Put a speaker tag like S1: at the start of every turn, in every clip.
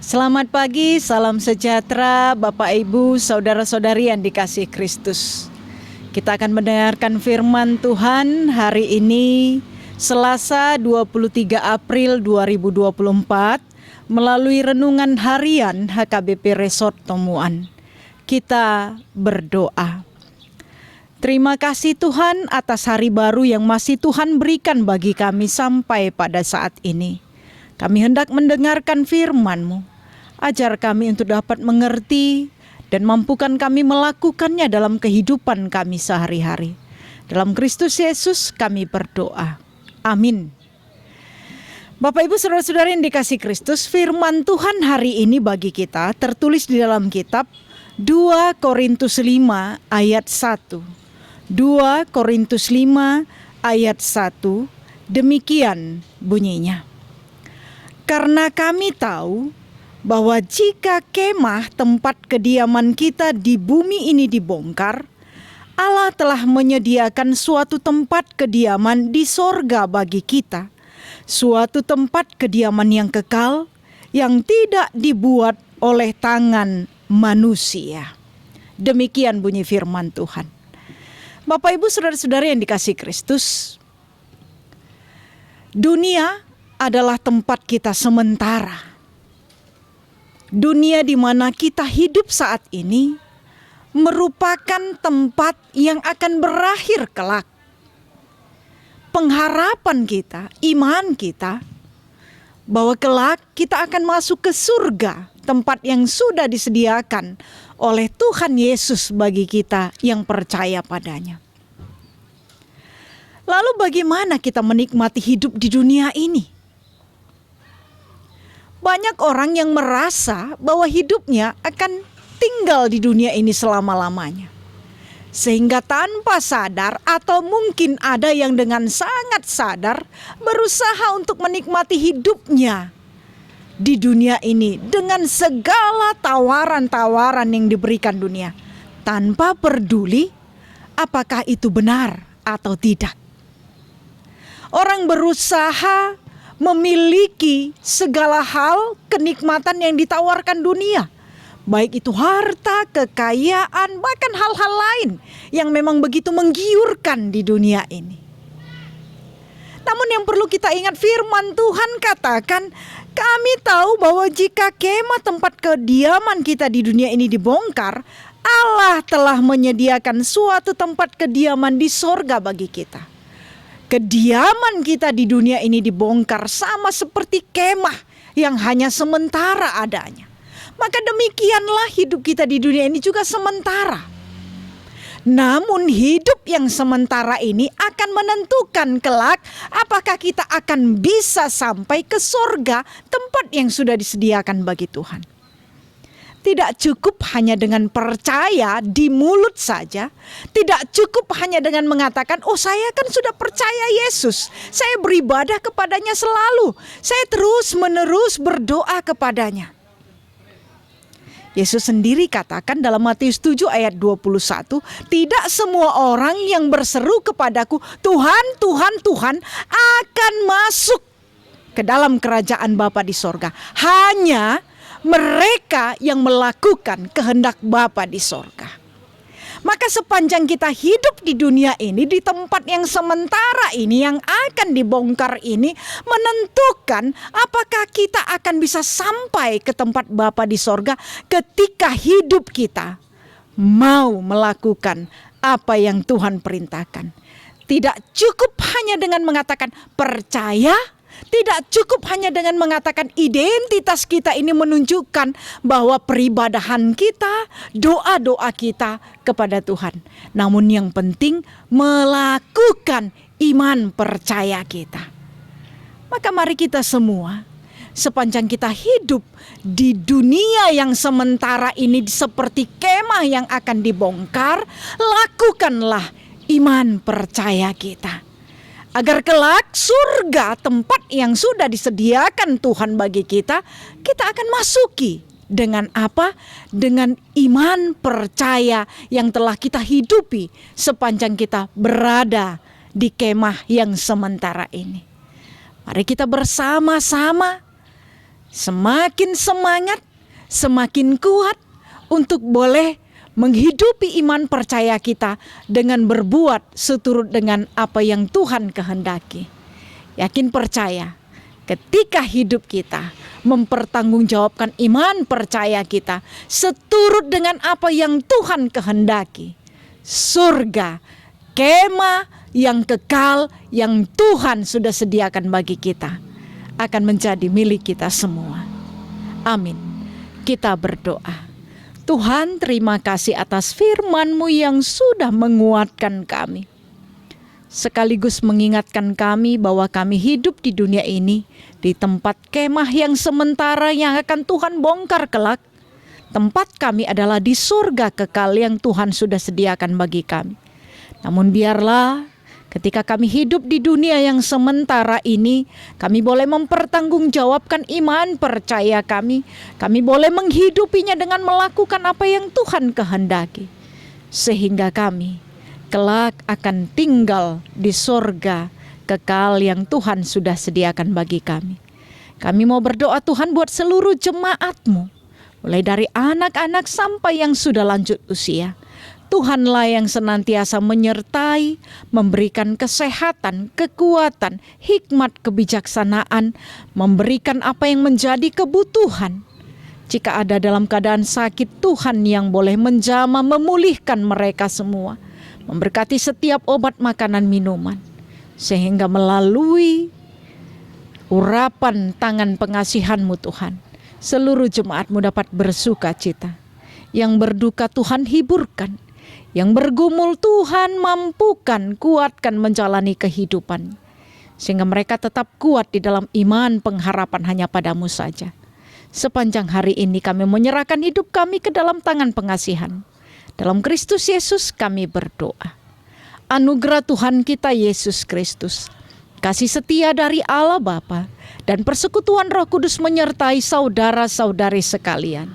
S1: Selamat pagi, salam sejahtera Bapak Ibu, saudara-saudari yang dikasihi Kristus. Kita akan mendengarkan firman Tuhan hari ini Selasa 23 April 2024 melalui renungan harian HKBP Resort Tomuan. Kita berdoa. Terima kasih Tuhan atas hari baru yang masih Tuhan berikan bagi kami sampai pada saat ini. Kami hendak mendengarkan firman-Mu. Ajar kami untuk dapat mengerti dan mampukan kami melakukannya dalam kehidupan kami sehari-hari. Dalam Kristus Yesus kami berdoa. Amin. Bapak Ibu saudara-saudara yang dikasihi Kristus, firman Tuhan hari ini bagi kita tertulis di dalam kitab 2 Korintus 5 ayat 1. 2 Korintus 5 ayat 1, demikian bunyinya. Karena kami tahu bahwa jika kemah tempat kediaman kita di bumi ini dibongkar, Allah telah menyediakan suatu tempat kediaman di sorga bagi kita, suatu tempat kediaman yang kekal, yang tidak dibuat oleh tangan manusia. Demikian bunyi firman Tuhan. Bapak Ibu saudara-saudara yang dikasihi Kristus, dunia adalah tempat kita sementara. Dunia di mana kita hidup saat ini merupakan tempat yang akan berakhir kelak. Pengharapan kita, iman kita, bahwa kelak kita akan masuk ke surga, tempat yang sudah disediakan oleh Tuhan Yesus bagi kita yang percaya padanya. Lalu bagaimana kita menikmati hidup di dunia ini? Banyak orang yang merasa bahwa hidupnya akan tinggal di dunia ini selama-lamanya. Sehingga tanpa sadar atau mungkin ada yang dengan sangat sadar berusaha untuk menikmati hidupnya di dunia ini dengan segala tawaran-tawaran yang diberikan dunia. Tanpa peduli apakah itu benar atau tidak. Orang berusaha memiliki segala hal kenikmatan yang ditawarkan dunia. Baik itu harta, kekayaan, bahkan hal-hal lain yang memang begitu menggiurkan di dunia ini. Namun yang perlu kita ingat, firman Tuhan katakan, kami tahu bahwa jika kemah tempat kediaman kita di dunia ini dibongkar, Allah telah menyediakan suatu tempat kediaman di sorga bagi kita. Kediaman kita di dunia ini dibongkar sama seperti kemah yang hanya sementara adanya. Maka demikianlah hidup kita di dunia ini juga sementara. Namun hidup yang sementara ini akan menentukan kelak apakah kita akan bisa sampai ke surga, tempat yang sudah disediakan bagi Tuhan. Tidak cukup hanya dengan percaya di mulut saja. Tidak cukup hanya dengan mengatakan, oh saya kan sudah percaya Yesus. Saya beribadah kepadanya selalu. Saya terus menerus berdoa kepadanya. Yesus sendiri katakan dalam Matius 7 ayat 21, tidak semua orang yang berseru kepadaku, Tuhan, Tuhan, Tuhan, akan masuk ke dalam kerajaan Bapa di sorga. Hanya mereka yang melakukan kehendak Bapa di sorga. Maka sepanjang kita hidup di dunia ini, di tempat yang sementara ini, yang akan dibongkar ini, menentukan apakah kita akan bisa sampai ke tempat Bapa di sorga ketika hidup kita mau melakukan apa yang Tuhan perintahkan. Tidak cukup hanya dengan mengatakan percaya. Tidak cukup hanya dengan mengatakan identitas kita ini menunjukkan bahwa peribadahan kita, doa-doa kita kepada Tuhan. Namun yang penting melakukan iman percaya kita. Maka mari kita semua, sepanjang kita hidup di dunia yang sementara ini seperti kemah yang akan dibongkar, lakukanlah iman percaya kita. Agar kelak surga, tempat yang sudah disediakan Tuhan bagi kita, kita akan masuki. Dengan apa? Dengan iman percaya yang telah kita hidupi sepanjang kita berada di kemah yang sementara ini. Mari kita bersama-sama semakin semangat, semakin kuat untuk boleh menghidupi iman percaya kita dengan berbuat seturut dengan apa yang Tuhan kehendaki. Yakin percaya, ketika hidup kita mempertanggungjawabkan iman percaya kita seturut dengan apa yang Tuhan kehendaki, surga, kemah yang kekal yang Tuhan sudah sediakan bagi kita akan menjadi milik kita semua. Amin. Kita berdoa. Tuhan, terima kasih atas firman-Mu yang sudah menguatkan kami, sekaligus mengingatkan kami bahwa kami hidup di dunia ini di tempat kemah yang sementara yang akan Tuhan bongkar kelak. Tempat kami adalah di surga kekal yang Tuhan sudah sediakan bagi kami. Namun biarlah ketika kami hidup di dunia yang sementara ini, kami boleh mempertanggungjawabkan iman percaya kami. Kami boleh menghidupinya dengan melakukan apa yang Tuhan kehendaki, sehingga kami kelak akan tinggal di surga kekal yang Tuhan sudah sediakan bagi kami. Kami mau berdoa Tuhan buat seluruh jemaat-Mu, mulai dari anak-anak sampai yang sudah lanjut usia. Tuhanlah yang senantiasa menyertai, memberikan kesehatan, kekuatan, hikmat, kebijaksanaan, memberikan apa yang menjadi kebutuhan. Jika ada dalam keadaan sakit, Tuhan yang boleh menjamah memulihkan mereka semua. Memberkati setiap obat, makanan, minuman, sehingga melalui urapan tangan pengasihan-Mu Tuhan, seluruh jemaat-Mu dapat bersuka cita. Yang berduka Tuhan hiburkan, yang bergumul Tuhan mampukan, kuatkan menjalani kehidupan, sehingga mereka tetap kuat di dalam iman pengharapan hanya pada-Mu saja. Sepanjang hari ini kami menyerahkan hidup kami ke dalam tangan pengasihan. Dalam Kristus Yesus kami berdoa. Anugerah Tuhan kita Yesus Kristus, kasih setia dari Allah Bapa, dan persekutuan Roh Kudus menyertai saudara-saudari sekalian.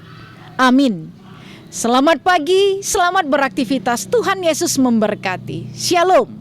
S1: Amin. Selamat pagi, selamat beraktivitas. Tuhan Yesus memberkati. Shalom.